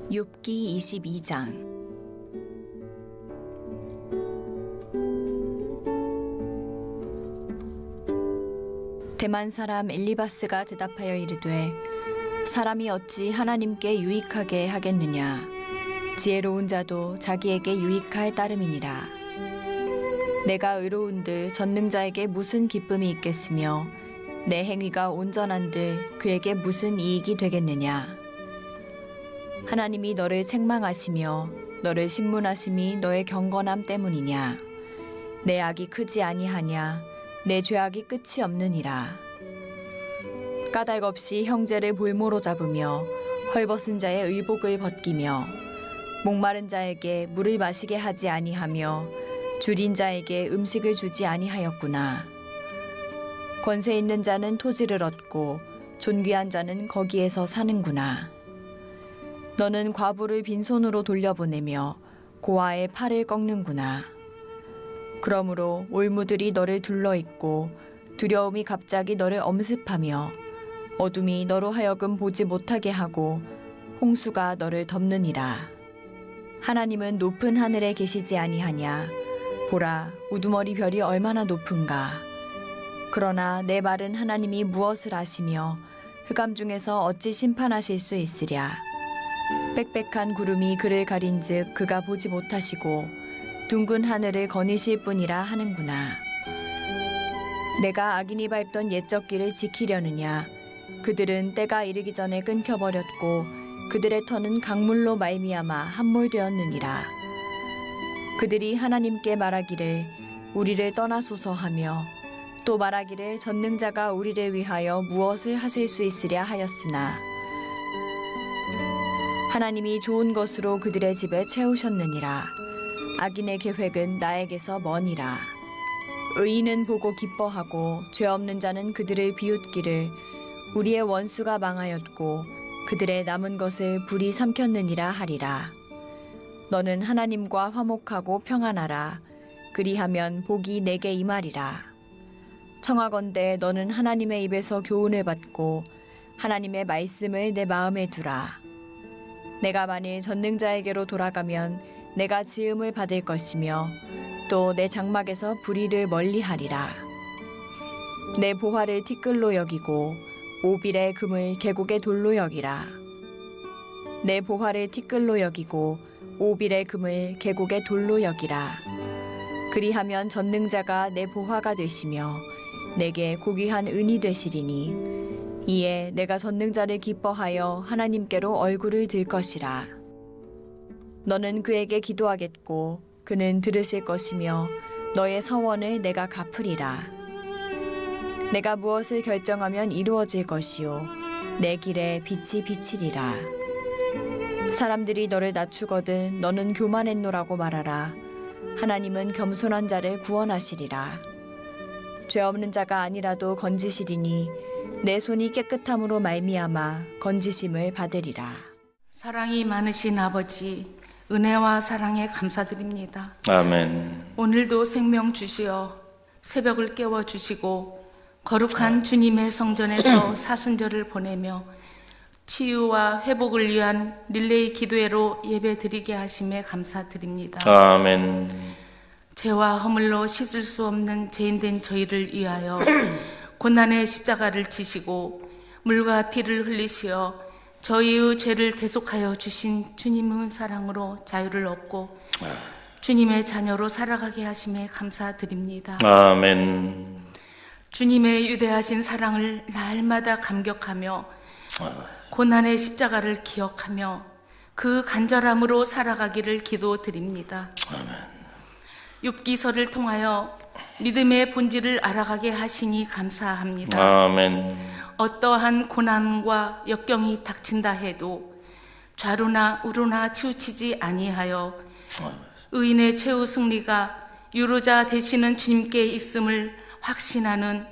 욥기 22장. 대만 사람 엘리바스가 대답하여 이르되, 사람이 어찌 하나님께 유익하게 하겠느냐? 지혜로운 자도 자기에게 유익할 따름이니라. 내가 의로운들 전능자에게 무슨 기쁨이 있겠으며 내 행위가 온전한들 그에게 무슨 이익이 되겠느냐? 하나님이 너를 책망하시며 너를 신문하심이 너의 경건함 때문이냐? 내 악이 크지 아니하냐? 내 죄악이 끝이 없느니라. 까닭없이 형제를 볼모로 잡으며 헐벗은 자의 의복을 벗기며 목마른 자에게 물을 마시게 하지 아니하며 줄인 자에게 음식을 주지 아니하였구나. 권세 있는 자는 토지를 얻고 존귀한 자는 거기에서 사는구나. 너는 과부를 빈손으로 돌려보내며 고아의 팔을 꺾는구나. 그러므로 올무들이 너를 둘러있고 두려움이 갑자기 너를 엄습하며 어둠이 너로 하여금 보지 못하게 하고 홍수가 너를 덮느니라. 하나님은 높은 하늘에 계시지 아니하냐? 보라, 우두머리 별이 얼마나 높은가? 그러나 내 말은 하나님이 무엇을 아시며 흑암 중에서 어찌 심판하실 수 있으랴? 빽빽한 구름이 그를 가린즉 그가 보지 못하시고 둥근 하늘을 거니실 뿐이라 하는구나. 내가 악인이 밟던 옛적 길을 지키려느냐? 그들은 때가 이르기 전에 끊겨버렸고 그들의 터는 강물로 말미암아 함몰되었느니라. 그들이 하나님께 말하기를 우리를 떠나소서 하며 또 말하기를 전능자가 우리를 위하여 무엇을 하실 수 있으랴 하였으나 하나님이 좋은 것으로 그들의 집에 채우셨느니라. 악인의 계획은 나에게서 머니라. 의인은 보고 기뻐하고 죄 없는 자는 그들을 비웃기를 우리의 원수가 망하였고 그들의 남은 것을 불이 삼켰느니라 하리라. 너는 하나님과 화목하고 평안하라. 그리하면 복이 내게 임하리라. 청하건대 너는 하나님의 입에서 교훈을 받고 하나님의 말씀을 내 마음에 두라. 내가 만일 전능자에게로 돌아가면 내가 지음을 받을 것이며 또 내 장막에서 불의를 멀리하리라. 내 보화를 티끌로 여기고 오빌의 금을 계곡의 돌로 여기라. 내 보화를 티끌로 여기고 오빌의 금을 계곡의 돌로 여기라. 그리하면 전능자가 내 보화가 되시며 내게 고귀한 은이 되시리니 이에 내가 전능자를 기뻐하여 하나님께로 얼굴을 들 것이라. 너는 그에게 기도하겠고 그는 들으실 것이며 너의 서원을 내가 갚으리라. 내가 무엇을 결정하면 이루어질 것이요 내 길에 빛이 비치리라. 사람들이 너를 낮추거든 너는 교만했노라고 말하라. 하나님은 겸손한 자를 구원하시리라. 죄 없는 자가 아니라도 건지시리니 내 손이 깨끗함으로 말미암아 건지심을 받으리라. 사랑이 많으신 아버지, 은혜와 사랑에 감사드립니다. 아멘. 오늘도 생명 주시어 새벽을 깨워주시고 거룩한 주님의 성전에서 사순절을 보내며 치유와 회복을 위한 릴레이 기도회로 예배드리게 하심에 감사드립니다. 아멘. 죄와 허물로 씻을 수 없는 죄인된 저희를 위하여 고난의 십자가를 지시고 물과 피를 흘리시어 저희의 죄를 대속하여 주신 주님의 사랑으로 자유를 얻고 주님의 자녀로 살아가게 하심에 감사드립니다. 아멘. 주님의 위대하신 사랑을 날마다 감격하며 고난의 십자가를 기억하며 그 간절함으로 살아가기를 기도드립니다. 욥기서를 통하여 믿음의 본질을 알아가게 하시니 감사합니다. 아멘. 어떠한 고난과 역경이 닥친다 해도 좌로나 우로나 치우치지 아니하여 의인의 최후 승리가 유로자 되시는 주님께 있음을 확신하는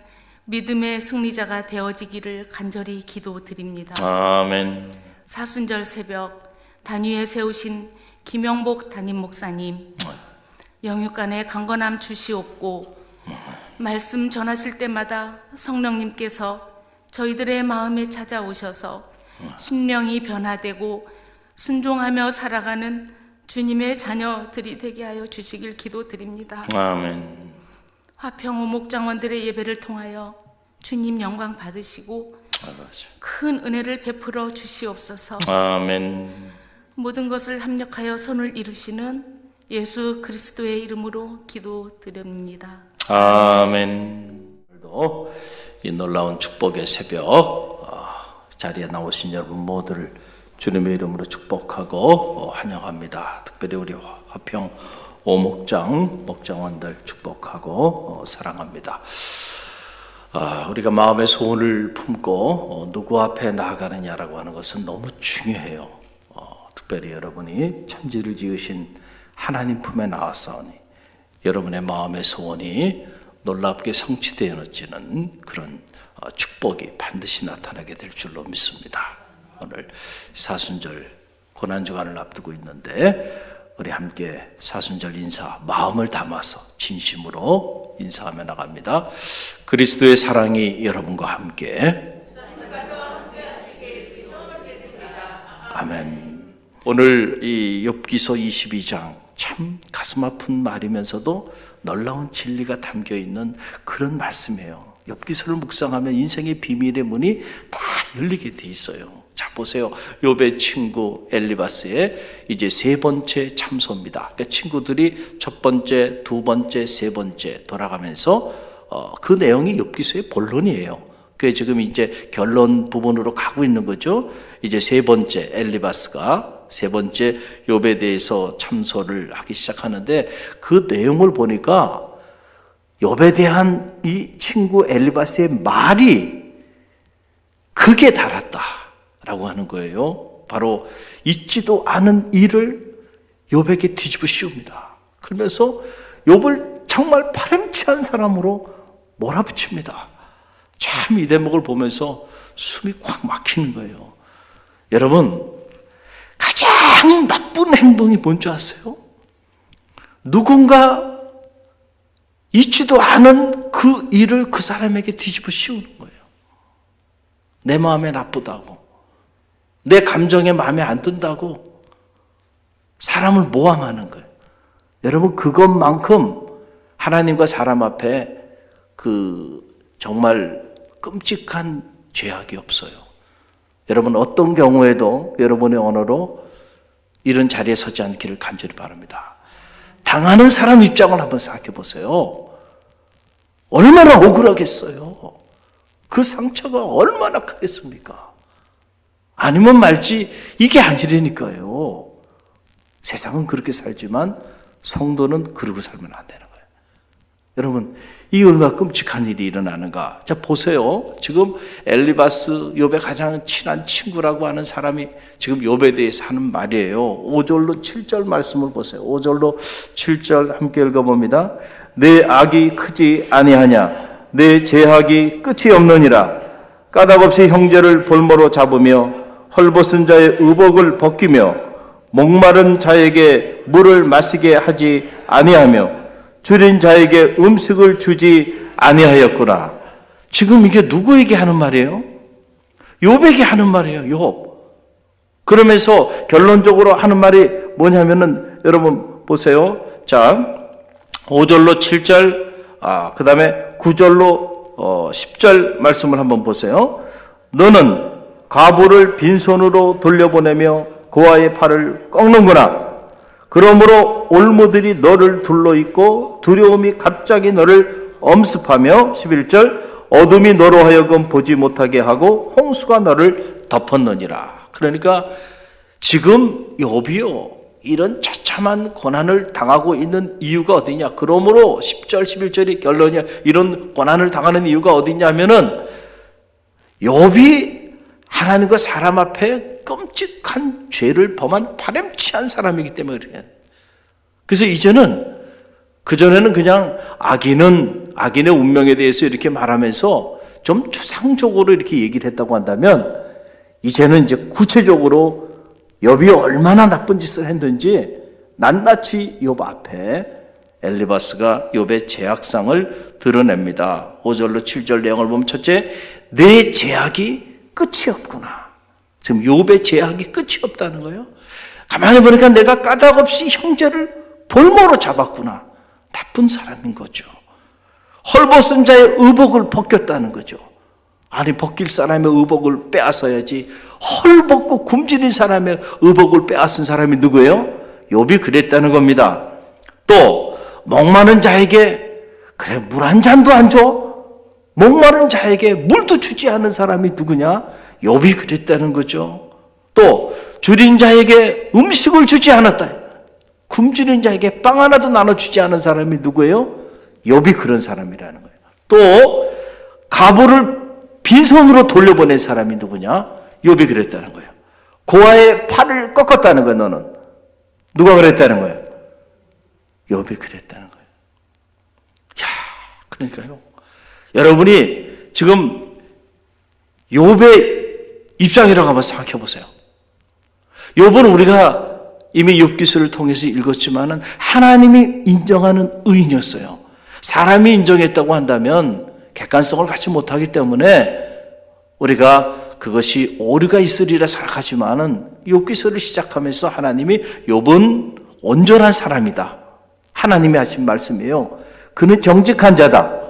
믿음의 승리자가 되어지기를 간절히 기도드립니다. 아멘. 사순절 새벽 단위에 세우신 김영복 담임 목사님, 영육간에 강건함 주시옵고 말씀 전하실 때마다 성령님께서 저희들의 마음에 찾아오셔서 심령이 변화되고 순종하며 살아가는 주님의 자녀들이 되게 하여 주시길 기도드립니다. 아멘. 화평 오목장원들의 예배를 통하여 주님 영광 받으시고 큰 은혜를 베풀어 주시옵소서. 아멘. 모든 것을 합력하여 선을 이루시는 예수 그리스도의 이름으로 기도드립니다. 아멘. 오늘도 이 놀라운 축복의 새벽 자리에 나오신 여러분 모두를 주님의 이름으로 축복하고 환영합니다. 특별히 우리 화평 오목장 목장원들 축복하고 사랑합니다. 우리가 마음의 소원을 품고 누구 앞에 나아가느냐라고 하는 것은 너무 중요해요. 특별히 여러분이 천지를 지으신 하나님 품에 나와서니 여러분의 마음의 소원이 놀랍게 성취되어지는 그런 축복이 반드시 나타나게 될 줄로 믿습니다. 오늘 사순절 고난주간을 앞두고 있는데 우리 함께 사순절 인사 마음을 담아서 진심으로 인사하며 나갑니다. 그리스도의 사랑이 여러분과 함께. 아멘. 오늘 이 욥기서 22장 참 가슴 아픈 말이면서도 놀라운 진리가 담겨 있는 그런 말씀이에요. 욥기서를 묵상하면 인생의 비밀의 문이 다 열리게 돼 있어요. 자, 보세요. 욥의 친구 엘리바스의 이제 세 번째 참소입니다. 그러니까 친구들이 첫 번째, 두 번째, 세 번째 돌아가면서 그 내용이 욥기서의 본론이에요. 그게 지금 이제 결론 부분으로 가고 있는 거죠. 이제 세 번째 엘리바스가 세 번째 욥에 대해서 참소를 하기 시작하는데 그 내용을 보니까 욥에 대한 이 친구 엘리바스의 말이 극에 달았다라고 하는 거예요. 바로 있지도 않은 일을 욥에게 뒤집어 씌웁니다. 그러면서 욥을 정말 파렴치한 사람으로 몰아붙입니다. 참 이 대목을 보면서 숨이 콱 막히는 거예요. 여러분, 가장 나쁜 행동이 뭔지 아세요? 누군가 있지도 않은 그 일을 그 사람에게 뒤집어 씌우는 거예요. 내 마음에 나쁘다고, 내 감정에 마음에 안 든다고 사람을 모함하는 거예요. 여러분, 그것만큼 하나님과 사람 앞에 정말 끔찍한 죄악이 없어요. 여러분, 어떤 경우에도 여러분의 언어로 이런 자리에 서지 않기를 간절히 바랍니다. 당하는 사람 입장을 한번 생각해 보세요. 얼마나 억울하겠어요. 그 상처가 얼마나 크겠습니까? 아니면 말지 이게 아니라니까요. 세상은 그렇게 살지만 성도는 그러고 살면 안 되는 거예요. 여러분, 이 얼마나 끔찍한 일이 일어나는가. 자, 보세요. 지금 엘리바스, 욥의 가장 친한 친구라고 하는 사람이 지금 욥에 대해서 하는 말이에요. 5절로 7절 말씀을 보세요. 5절로 7절 함께 읽어봅니다. 내 악이 크지 아니하냐? 내 죄악이 끝이 없느니라. 까닭없이 형제를 볼모로 잡으며 헐벗은 자의 의복을 벗기며 목마른 자에게 물을 마시게 하지 아니하며 줄인 자에게 음식을 주지 아니하였구나. 지금 이게 누구에게 하는 말이에요? 욥에게 하는 말이에요. 욥. 그러면서 결론적으로 하는 말이 뭐냐면은 여러분 보세요. 자, 5절로 7절, 그 다음에 9절로 10절 말씀을 한번 보세요. 너는 과부를 빈손으로 돌려보내며 고아의 팔을 꺾는구나. 그러므로 올무들이 너를 둘러있고 두려움이 갑자기 너를 엄습하며 11절 어둠이 너로 하여금 보지 못하게 하고 홍수가 너를 덮었느니라. 그러니까 지금 욥이요, 이런 처참한 고난을 당하고 있는 이유가 어디냐? 그러므로 10절 11절이 결론이야. 이런 고난을 당하는 이유가 어디냐면은 욥이 하나님과 사람 앞에 끔찍한 죄를 범한 파렴치한 사람이기 때문에 그래요. 그래서 이제는, 그전에는 그냥 악인의 운명에 대해서 이렇게 말하면서 좀 추상적으로 이렇게 얘기를 했다고 한다면, 이제는 이제 구체적으로 욥이 얼마나 나쁜 짓을 했는지 낱낱이 욥 앞에 엘리바스가 욥의 죄악상을 드러냅니다. 5절로 7절 내용을 보면 첫째, 내 죄악이 끝이 없구나. 지금 욥의 죄악이 끝이 없다는 거예요. 가만히 보니까 내가 까닭없이 형제를 볼모로 잡았구나. 나쁜 사람인 거죠. 헐벗은 자의 의복을 벗겼다는 거죠. 아니, 벗길 사람의 의복을 빼앗아야지. 헐벗고 굶주린 사람의 의복을 빼앗은 사람이 누구예요? 욥이 그랬다는 겁니다. 또 목마른 자에게 그래 물 한 잔도 안 줘? 목마른 자에게 물도 주지 않은 사람이 누구냐? 욥이 그랬다는 거죠. 또 줄인 자에게 음식을 주지 않았다. 굶주린 자에게 빵 하나도 나눠주지 않은 사람이 누구예요? 욥이 그런 사람이라는 거예요. 또 가부를 빈손으로 돌려보낸 사람이 누구냐? 욥이 그랬다는 거예요. 고아의 팔을 꺾었다는 거예요. 너는 누가 그랬다는 거예요? 욥이 그랬다는 거예요. 야, 그러니까요. 여러분이 지금 욥의 입장이라고 한번 생각해 보세요. 욥은 우리가 이미 욥기서를 통해서 읽었지만은 하나님이 인정하는 의인이었어요. 사람이 인정했다고 한다면 객관성을 갖지 못하기 때문에 우리가 그것이 오류가 있으리라 생각하지만은 욥기서를 시작하면서 하나님이 욥은 온전한 사람이다. 하나님이 하신 말씀이에요. 그는 정직한 자다.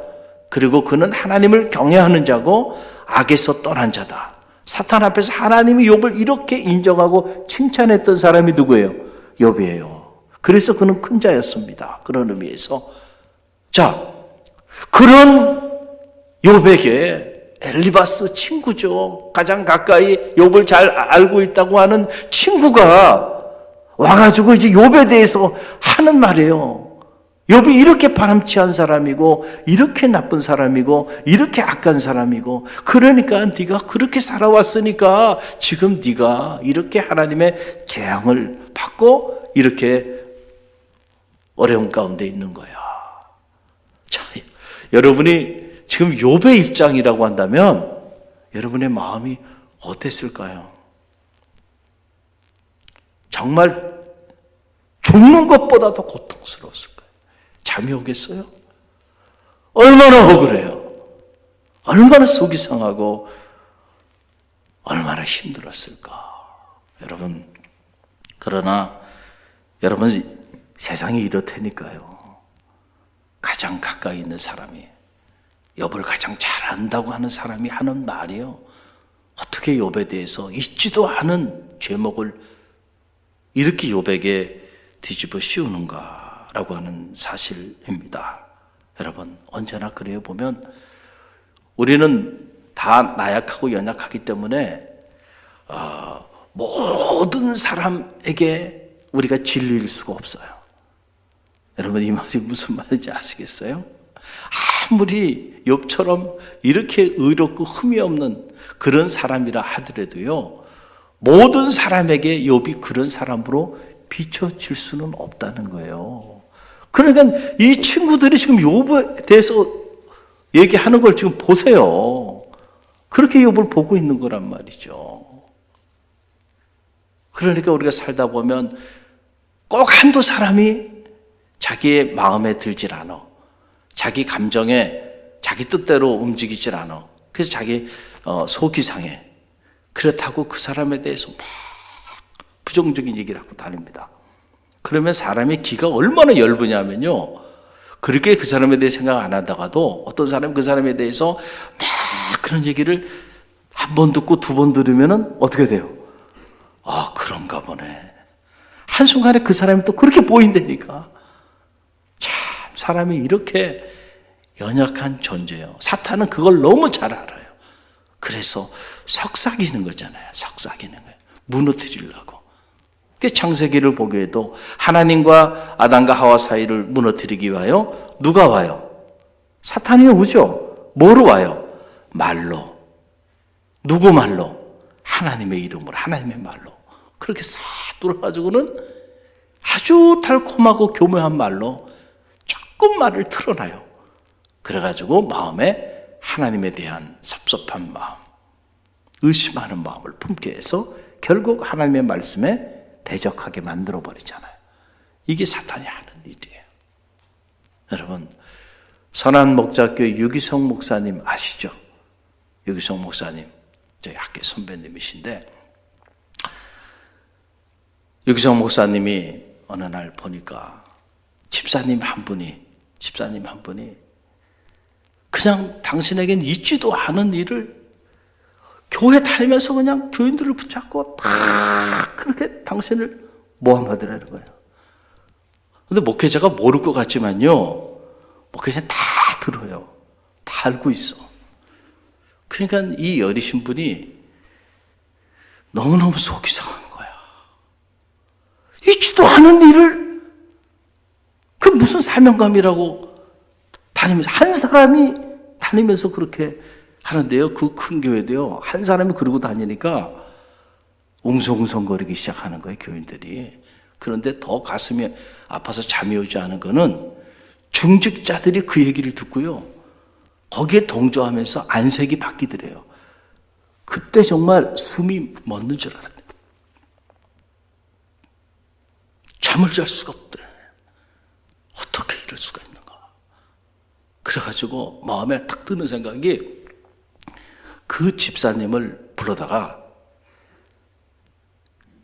그리고 그는 하나님을 경외하는 자고 악에서 떠난 자다. 사탄 앞에서 하나님이 욥을 이렇게 인정하고 칭찬했던 사람이 누구예요? 욥이에요. 그래서 그는 큰 자였습니다. 그런 의미에서. 자, 그런 욥에게 엘리바스 친구죠. 가장 가까이 욥을 잘 알고 있다고 하는 친구가 와가지고 이제 욥에 대해서 하는 말이에요. 욥이 이렇게 바람취한 사람이고 이렇게 나쁜 사람이고 이렇게 악한 사람이고 그러니까 네가 그렇게 살아왔으니까 지금 네가 이렇게 하나님의 재앙을 받고 이렇게 어려운 가운데 있는 거야. 자, 여러분이 지금 욥의 입장이라고 한다면 여러분의 마음이 어땠을까요? 정말 죽는 것보다도 고통스러웠을 거예요. 잠이 오겠어요? 얼마나 억울해요. 얼마나 속이 상하고 얼마나 힘들었을까. 여러분, 그러나 여러분 세상이 이렇다니까요. 가장 가까이 있는 사람이 욥을 가장 잘 안다고 하는 사람이 하는 말이요. 어떻게 욥에 대해서 있지도 않은 죄목을 이렇게 욥에게 뒤집어 씌우는가라고 하는 사실입니다. 여러분, 언제나 그래요. 보면 우리는 다 나약하고 연약하기 때문에 모든 사람에게 우리가 진리일 수가 없어요. 여러분, 이 말이 무슨 말인지 아시겠어요? 아무리 욥처럼 이렇게 의롭고 흠이 없는 그런 사람이라 하더라도요, 모든 사람에게 욥이 그런 사람으로 비춰질 수는 없다는 거예요. 그러니까 이 친구들이 지금 욥에 대해서 얘기하는 걸 지금 보세요. 그렇게 욥을 보고 있는 거란 말이죠. 그러니까 우리가 살다 보면 꼭 한두 사람이 자기의 마음에 들질 않아. 자기 감정에 자기 뜻대로 움직이질 않아. 그래서 자기 속이 상해. 그렇다고 그 사람에 대해서 막 부정적인 얘기를 하고 다닙니다. 그러면 사람의 기가 얼마나 얇으냐면요, 그렇게 그 사람에 대해 생각 안 하다가도 어떤 사람이 그 사람에 대해서 막 그런 얘기를 한 번 듣고 두 번 들으면은 어떻게 돼요? 아, 그런가 보네. 한순간에 그 사람이 또 그렇게 보인다니까. 참, 사람이 이렇게 연약한 존재예요. 사탄은 그걸 너무 잘 알아요. 그래서 속삭이는 거잖아요. 속삭이는 거예요. 무너뜨리려고. 창세기를 보게에도 하나님과 아담과 하와 사이를 무너뜨리기 위하여 누가 와요? 사탄이 오죠. 뭐로 와요? 말로. 누구 말로? 하나님의 이름으로, 하나님의 말로. 그렇게 싹 돌아가지고는 아주 달콤하고 교묘한 말로 조금 말을 틀어놔요. 그래가지고 마음에 하나님에 대한 섭섭한 마음, 의심하는 마음을 품게 해서 결국 하나님의 말씀에 대적하게 만들어버리잖아요. 이게 사탄이 하는 일이에요. 여러분, 선한 목자교회 유기성 목사님 아시죠? 유기성 목사님, 저희 학교 선배님이신데, 유기성 목사님이 어느 날 보니까 집사님 한 분이 그냥 당신에겐 있지도 않은 일을 교회 다니면서 그냥 교인들을 붙잡고 다 그렇게 당신을 모함하더라는 거예요. 근데 목회자가 모를 것 같지만요, 목회자는 다 들어요. 다 알고 있어. 그러니까 이 여리신 분이 너무너무 속이 상한 거야. 있지도 않은 일을 그 무슨 사명감이라고 다니면서, 한 사람이 다니면서 그렇게 하는데요. 그 큰 교회도요, 한 사람이 그러고 다니니까 웅성웅성거리기 시작하는 거예요, 교인들이. 그런데 더 가슴이 아파서 잠이 오지 않은 거는 중직자들이 그 얘기를 듣고요, 거기에 동조하면서 안색이 바뀌더래요. 그때 정말 숨이 멎는 줄 알았대. 잠을 잘 수가 없대. 어떻게 이럴 수가 있는가. 그래가지고 마음에 탁 드는 생각이, 그 집사님을 불러다가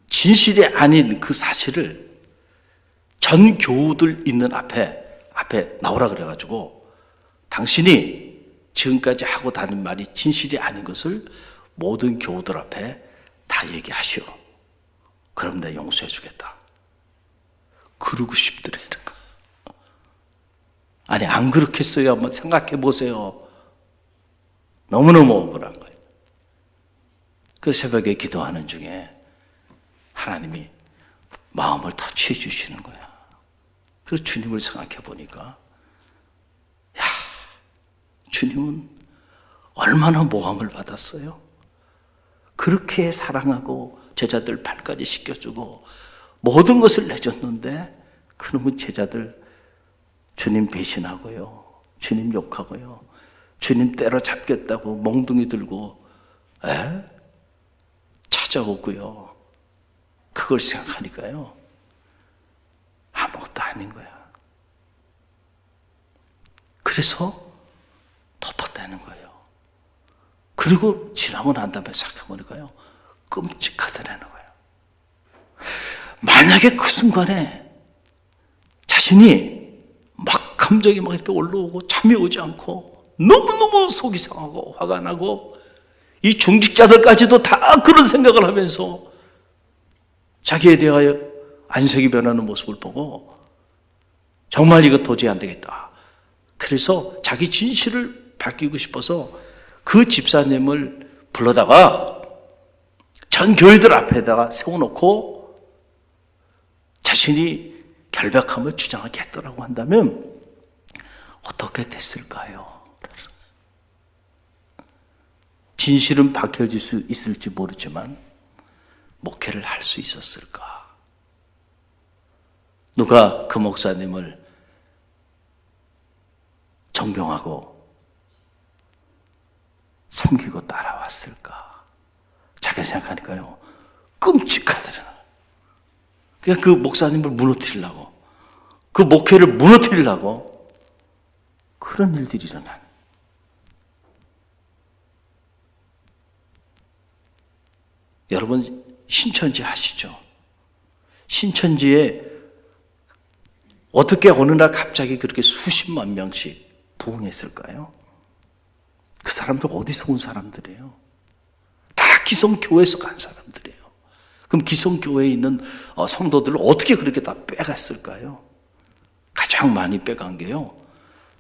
진실이 아닌 그 사실을 전 교우들 있는 앞에 나오라 그래가지고, 당신이 지금까지 하고 다닌 말이 진실이 아닌 것을 모든 교우들 앞에 다 얘기하시오. 그럼 내가 용서해 주겠다. 그러고 싶더라는 거. 아니, 안 그렇겠어요? 한번 생각해 보세요. 너무너무 억울한 거예요. 그 새벽에 기도하는 중에 하나님이 마음을 터치해 주시는 거야. 그래서 주님을 생각해 보니까, 야, 주님은 얼마나 모함을 받았어요. 그렇게 사랑하고 제자들 발까지 씻겨주고 모든 것을 내줬는데, 그놈의 제자들 주님 배신하고요, 주님 욕하고요, 주님 때려잡겠다고 몽둥이 들고 찾아오고요. 그걸 생각하니까요, 아무것도 아닌 거야. 그래서 덮었다는 거예요. 그리고 지나고 난 다음에 생각해보니까요, 끔찍하더라는 거예요. 만약에 그 순간에 자신이 막 감정이 막 이렇게 올라오고 잠이 오지 않고 너무너무 속이 상하고 화가 나고, 이 중직자들까지도 다 그런 생각을 하면서 자기에 대하여 안색이 변하는 모습을 보고, 정말 이거 도저히 안 되겠다. 그래서 자기 진실을 밝히고 싶어서 그 집사님을 불러다가 전 교회들 앞에다가 세워놓고 자신이 결백함을 주장하게 했더라고 한다면 어떻게 됐을까요? 진실은 밝혀질 수 있을지 모르지만 목회를 할 수 있었을까? 누가 그 목사님을 존경하고 섬기고 따라왔을까? 자기가 생각하니까요, 끔찍하더라. 그러니까 그 목사님을 무너뜨리려고, 그 목회를 무너뜨리려고 그런 일들이 일어나는. 여러분, 신천지 아시죠? 신천지에 어떻게 어느 날 갑자기 그렇게 수십만 명씩 부흥했을까요? 그 사람들 어디서 온 사람들이에요? 다 기성교회에서 간 사람들이에요. 그럼 기성교회에 있는 성도들을 어떻게 그렇게 다 빼갔을까요? 가장 많이 빼간 게요,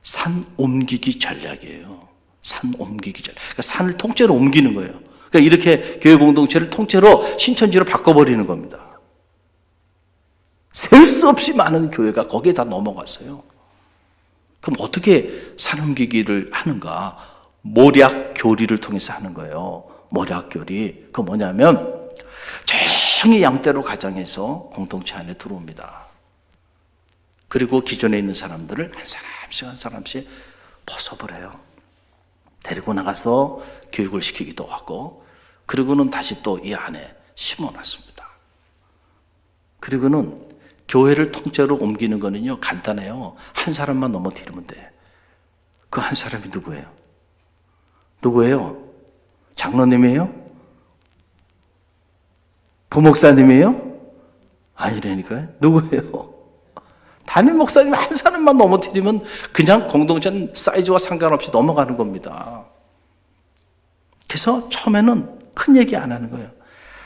산 옮기기 전략이에요. 산 옮기기 전략. 그러니까 산을 통째로 옮기는 거예요. 그러니까 이렇게 교회 공동체를 통째로 신천지로 바꿔버리는 겁니다. 셀 수 없이 많은 교회가 거기에 다 넘어갔어요. 그럼 어떻게 산 옮기기를 하는가? 모략 교리를 통해서 하는 거예요. 모략 교리. 그건 뭐냐면, 조용히 양떼로 가장해서 공동체 안에 들어옵니다. 그리고 기존에 있는 사람들을 한 사람씩 벗어버려요. 데리고 나가서 교육을 시키기도 하고, 그리고는 다시 또 이 안에 심어놨습니다. 그리고는 교회를 통째로 옮기는 거는요, 간단해요. 한 사람만 넘어뜨리면 돼. 그 한 사람이 누구예요? 누구예요? 장로님이에요? 부목사님이에요? 아니라니까요. 누구예요? 담임 목사님 한 사람만 넘어뜨리면 그냥 공동체 사이즈와 상관없이 넘어가는 겁니다. 그래서 처음에는 큰 얘기 안 하는 거예요.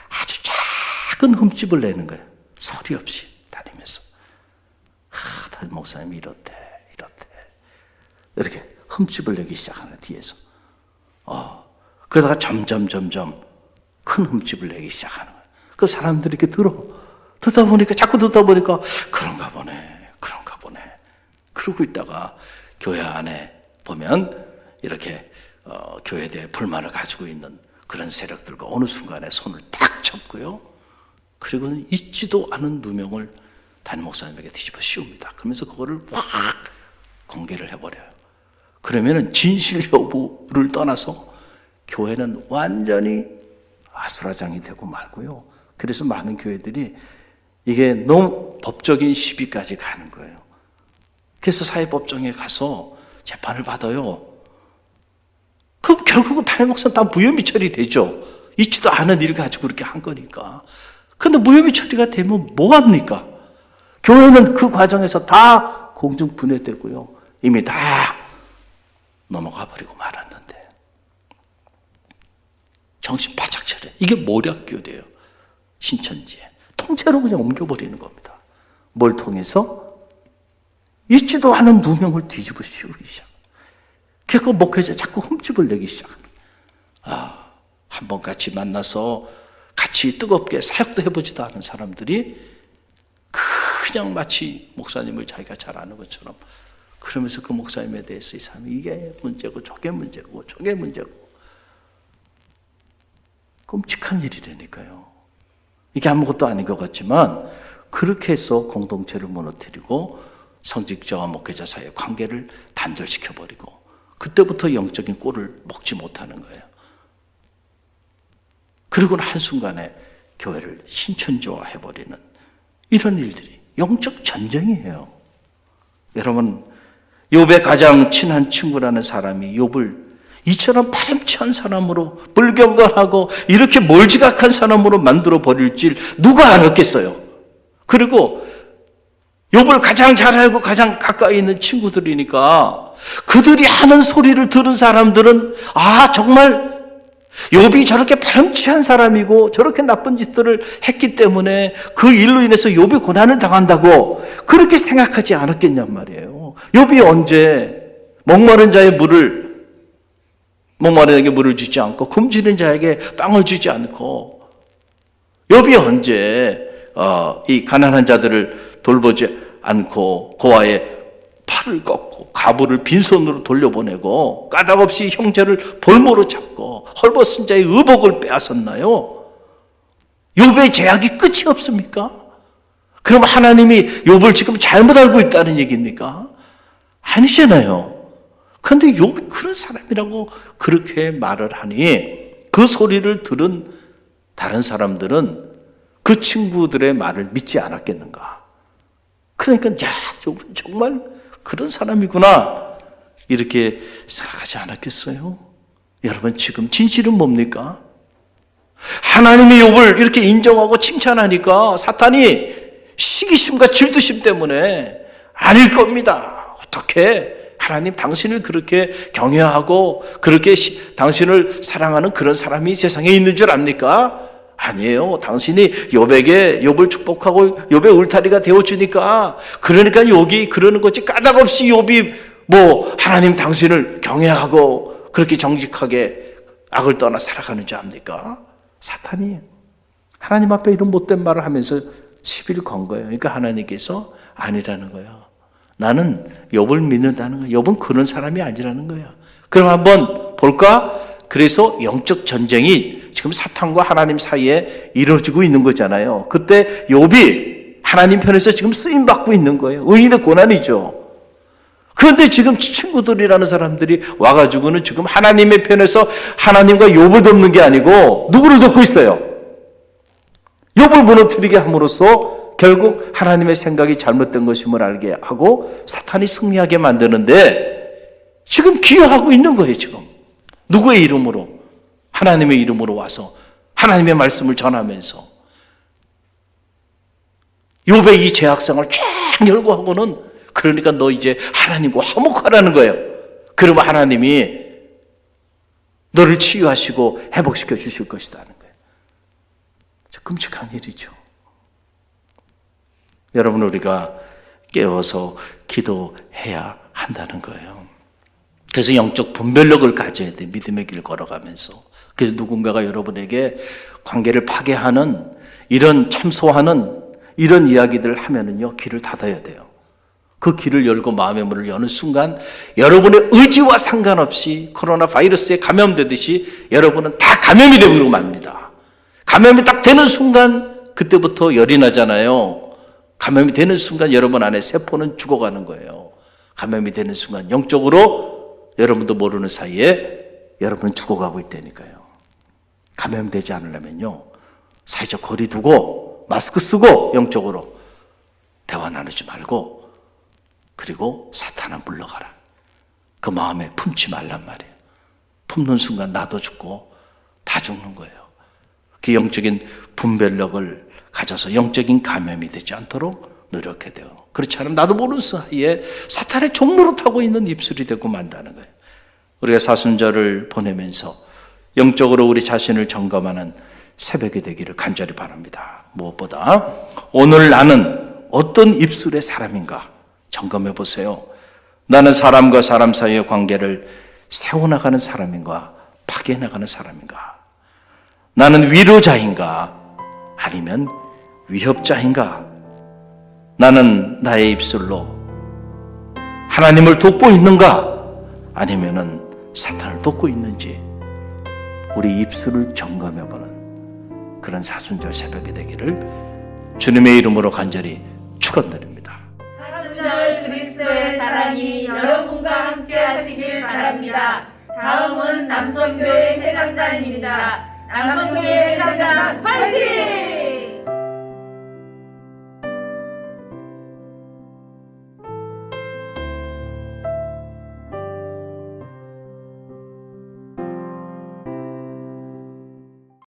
아주 작은 흠집을 내는 거예요. 소리 없이 다니면서. 담임 목사님이 이렇대. 이렇게 흠집을 내기 시작하는 뒤에서. 그러다가 점점 큰 흠집을 내기 시작하는 거예요. 그 사람들이 이렇게 자꾸 듣다 보니까 그런가 보네. 그러고 있다가 교회 안에 보면 이렇게 교회에 대해 불만을 가지고 있는 그런 세력들과 어느 순간에 손을 딱 잡고요. 그리고는 있지도 않은 누명을 담임 목사님에게 뒤집어 씌웁니다. 그러면서 그거를 확 공개를 해버려요. 그러면은 진실 여부를 떠나서 교회는 완전히 아수라장이 되고 말고요. 그래서 많은 교회들이 이게 너무 법적인 시비까지 가는 거예요. 그래서 사회법정에 가서 재판을 받아요. 그럼 결국은 담임 목사는 다 무혐의 처리되죠. 있지도 않은 일 가지고 그렇게 한 거니까. 근데 무혐의 처리가 되면 뭐합니까? 교회는 그 과정에서 다 공중분해되고요. 이미 다 넘어가 버리고 말았는데. 정신 바짝 차려. 이게 모략교대예요. 신천지에. 통째로 그냥 옮겨버리는 겁니다. 뭘 통해서? 있지도 않은 누명을 뒤집어 씌우기 시작. 그래서 목회자 자꾸 흠집을 내기 시작하는 거예요. 한번 같이 만나서 같이 뜨겁게 사역도 해보지도 않은 사람들이 그냥 마치 목사님을 자기가 잘 아는 것처럼 그러면서 그 목사님에 대해서 이 사람이 이게 문제고 저게 문제고 끔찍한 일이라니까요. 이게 아무것도 아닌 것 같지만 그렇게 해서 공동체를 무너뜨리고 성직자와 목회자 사이의 관계를 단절시켜버리고 그때부터 영적인 꼴을 먹지 못하는 거예요. 그리고는 한순간에 교회를 신천지화해버리는 이런 일들이 영적 전쟁이에요. 여러분, 욥의 가장 친한 친구라는 사람이 욥을 이처럼 파렴치한 사람으로 불경건하고 이렇게 몰지각한 사람으로 만들어 버릴 줄 누가 알았겠어요. 그리고 욥을 가장 잘 알고 가장 가까이 있는 친구들이니까 그들이 하는 소리를 들은 사람들은 정말 욥이 저렇게 파렴치한 사람이고 저렇게 나쁜 짓들을 했기 때문에 그 일로 인해서 욥이 고난을 당한다고 그렇게 생각하지 않았겠냔 말이에요. 욥이 언제 목마른 자에게 물을 주지 않고 굶주린 자에게 빵을 주지 않고 욥이 언제 이 가난한 자들을 돌보지 않고 고아의 팔을 꺾고 가부를 빈손으로 돌려보내고 까닭없이 형제를 볼모로 잡고 헐벗은 자의 의복을 빼앗았나요? 욥의 죄악이 끝이 없습니까? 그럼 하나님이 욥을 지금 잘못 알고 있다는 얘기입니까? 아니잖아요. 그런데 욥이 그런 사람이라고 그렇게 말을 하니 그 소리를 들은 다른 사람들은 그 친구들의 말을 믿지 않았겠는가? 그러니까 욥은 정말 그런 사람이구나 이렇게 생각하지 않았겠어요? 여러분, 지금 진실은 뭡니까? 하나님이 욥을 이렇게 인정하고 칭찬하니까 사탄이 시기심과 질투심 때문에 아닐 겁니다. 어떻게 하나님 당신을 그렇게 경외하고 그렇게 당신을 사랑하는 그런 사람이 세상에 있는 줄 압니까? 아니에요. 당신이 욥을 축복하고 욥의 울타리가 되어주니까 그러니까 욥이 그러는 거지 까닭없이 욥이 하나님 당신을 경외하고 그렇게 정직하게 악을 떠나 살아가는 줄 압니까? 사탄이 하나님 앞에 이런 못된 말을 하면서 시비를 건 거예요. 그러니까 하나님께서 아니라는 거예요. 나는 욥을 믿는다는 거예요. 욥은 그런 사람이 아니라는 거예요. 그럼 한번 볼까? 그래서 영적 전쟁이 지금 사탄과 하나님 사이에 이루어지고 있는 거잖아요. 그때 욥이 하나님 편에서 지금 쓰임받고 있는 거예요. 의인의 고난이죠. 그런데 지금 친구들이라는 사람들이 와가지고는 지금 하나님의 편에서 하나님과 욥을 돕는 게 아니고 누구를 돕고 있어요? 욥을 무너뜨리게 함으로써 결국 하나님의 생각이 잘못된 것임을 알게 하고 사탄이 승리하게 만드는데 지금 기여하고 있는 거예요. 지금 누구의 이름으로? 하나님의 이름으로 와서 하나님의 말씀을 전하면서 욥의 이 죄악성을 쫙 열고 하고는 그러니까 너 이제 하나님과 화목하라는 거예요. 그러면 하나님이 너를 치유하시고 회복시켜 주실 것이다 하는 거예요. 끔찍한 일이죠. 여러분, 우리가 깨워서 기도해야 한다는 거예요. 그래서 영적 분별력을 가져야 돼. 믿음의 길 걸어가면서. 그래서 누군가가 여러분에게 관계를 파괴하는 이런 참소하는 이런 이야기들을 하면은요, 길을 닫아야 돼요. 그 길을 열고 마음의 문을 여는 순간 여러분의 의지와 상관없이 코로나 바이러스에 감염되듯이 여러분은 다 감염이 되고 맙니다. 감염이 딱 되는 순간 그때부터 열이 나잖아요. 감염이 되는 순간 여러분 안에 세포는 죽어가는 거예요. 감염이 되는 순간 영적으로 여러분도 모르는 사이에 여러분은 죽어가고 있다니까요. 감염되지 않으려면요, 사회적 거리 두고 마스크 쓰고 영적으로 대화 나누지 말고, 그리고 사탄아 물러가라. 그 마음에 품지 말란 말이에요. 품는 순간 나도 죽고 다 죽는 거예요. 그 영적인 분별력을 가져서 영적인 감염이 되지 않도록 노력해야 돼요. 그렇지 않으면 나도 모르는 사이에 사탄의 종로로 타고 있는 입술이 되고 만다는 거예요. 우리가 사순절을 보내면서 영적으로 우리 자신을 점검하는 새벽이 되기를 간절히 바랍니다. 무엇보다 오늘 나는 어떤 입술의 사람인가 점검해 보세요. 나는 사람과 사람 사이의 관계를 세워나가는 사람인가, 파괴해나가는 사람인가? 나는 위로자인가, 아니면 위협자인가? 나는 나의 입술로 하나님을 돕고 있는가, 아니면은 사탄을 돕고 있는지 우리 입술을 점검해보는 그런 사순절 새벽이 되기를 주님의 이름으로 간절히 축원드립니다. 사순절 그리스도의 사랑이 여러분과 함께 하시길 바랍니다. 다음은 남성교회 회장단입니다. 남성교회 회장단 파이팅!